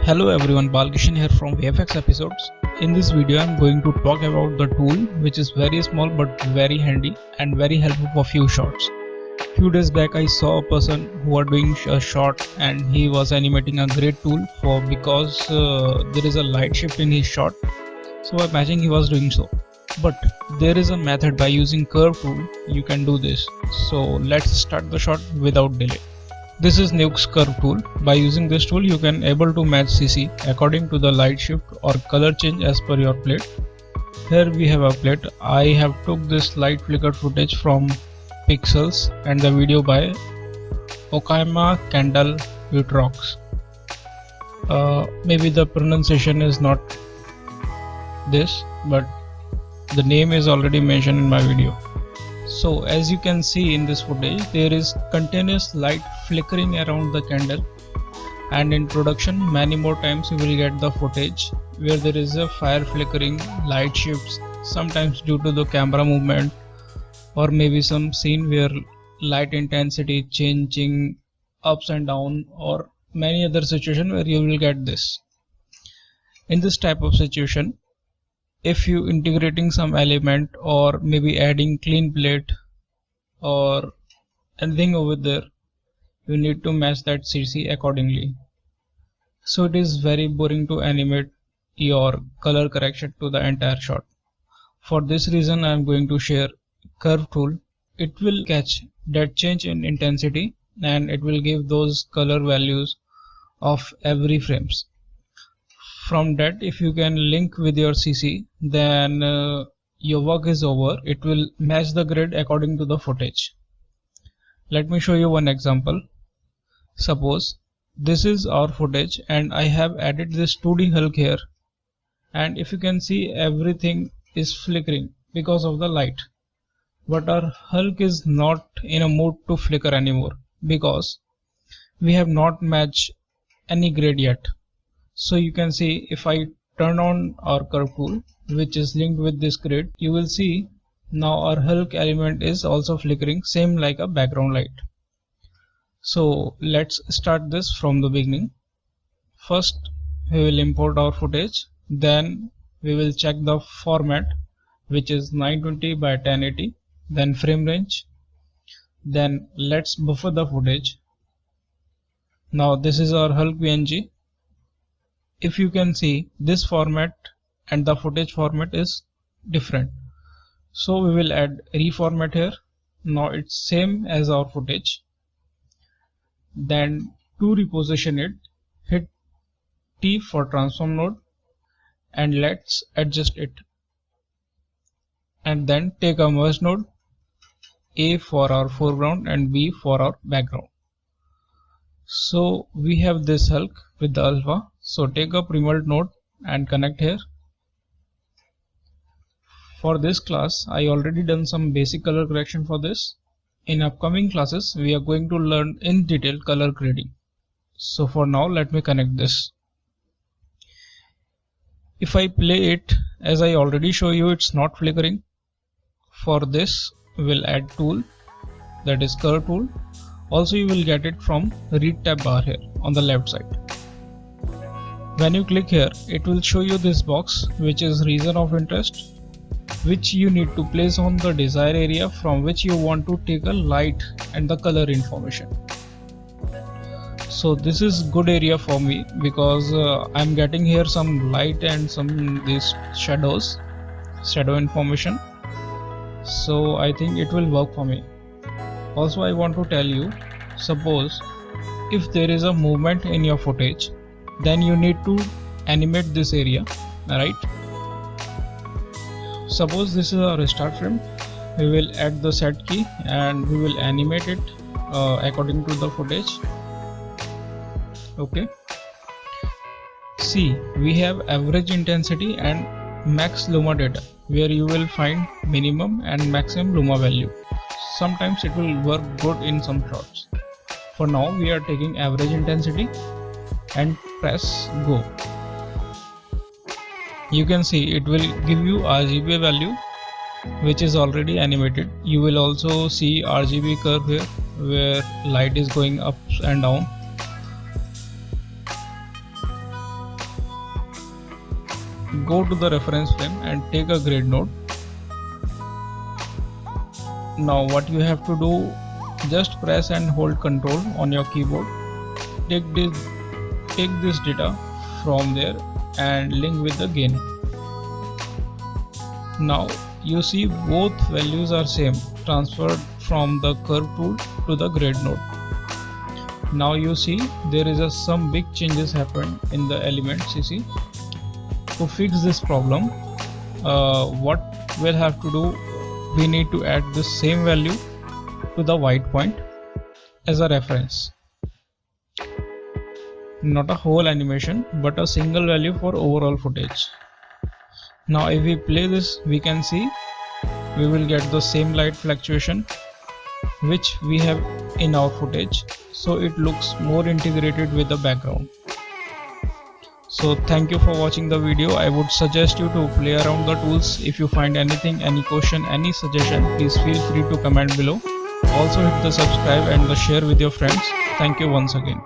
Hello everyone, Balkishan here from VFX episodes. In this video I am going to talk about the tool which is very small but very handy and very helpful for few shots. Few days back I saw a person who was doing a shot and he was animating a great tool because there is a light shift in his shot. So I imagine he was doing so. But there is a method by using CurveTool you can do this. So let's start the shot without delay. This is NUKE's CurveTool. By using this tool you can able to match CC according to the light shift or color change as per your plate. Here we have a plate. I have took this light flicker footage from Pixels and the video by Okaima Candle with Rocks. Maybe the pronunciation is not this, but the name is already mentioned in my video. So as you can see in this footage, there is continuous light flickering around the candle, and in production many more times you will get the footage where there is a fire flickering, light shifts, sometimes due to the camera movement, or maybe some scene where light intensity changing ups and down, or many other situation where you will get this. In this type of situation, if you integrating some element or maybe adding clean plate or anything over there, you need to match that CC accordingly. So it is very boring to animate your color correction to the entire shot. For this reason I am going to share CurveTool. It will catch that change in intensity and it will give those color values of every frames. From that, if you can link with your CC, then your work is over. It will match the grid according to the footage. Let me show you one example. Suppose this is our footage and I have added this 2D Hulk here, and if you can see, everything is flickering because of the light, but our Hulk is not in a mood to flicker anymore because we have not matched any grid yet. So you can see, if I turn on our CurveTool which is linked with this grid, you will see now our Hulk element is also flickering, same like a background light. So let's start this from the beginning. First we will import our footage, then we will check the format which is 920 by 1080, then frame range, then let's buffer the footage. Now this is our Hulk PNG. If you can see, this format and the footage format is different, so we will add reformat here. Now it's same as our footage. Then to reposition it, hit T for transform node and let's adjust it, and then take a merge node, A for our foreground and B for our background. So we have this Hulk with the alpha, so take a pre-merged node and connect here. For this class I already done some basic color correction for this. In upcoming classes we are going to learn in detail color grading. So for now let me connect this. If I play it, as I already show you, it's not flickering. For this we will add tool, that is CurveTool. Also you will get it from read tab bar here on the left side. When you click here, it will show you this box which is region of interest, which you need to place on the desired area from which you want to take a light and the color information. So this is good area for me because I'm getting here some light and some these shadow information. So I think it will work for me. Also I want to tell you, suppose if there is a movement in your footage, then you need to animate this area, right? Suppose this is our start frame, we will add the set key and we will animate it according to the footage. Okay, see, we have average intensity and max luma data, where you will find minimum and maximum luma value. Sometimes it will work good in some shots. For now we are taking average intensity and press go. You can see it will give you RGB value which is already animated. You will also see RGB curve here where light is going up and down. go to the reference frame and take a grid node. Now what you have to do, just press and hold Ctrl on your keyboard. Take this data from there and link with the gain. Now you see both values are same, transferred from the curve tool to the grid node. Now you see there is some big changes happened in the elements. You see, to fix this problem, what we'll have to do, we need to add the same value to the white point as a reference. Not a whole animation, but a single value for overall footage. Now if we play this, we can see we will get the same light fluctuation which we have in our footage, so it looks more integrated with the background. So thank you for watching the video. I would suggest you to play around the tools. If you find anything, any question, any suggestion, please feel free to comment below. Also hit the subscribe and the share with your friends. Thank you once again.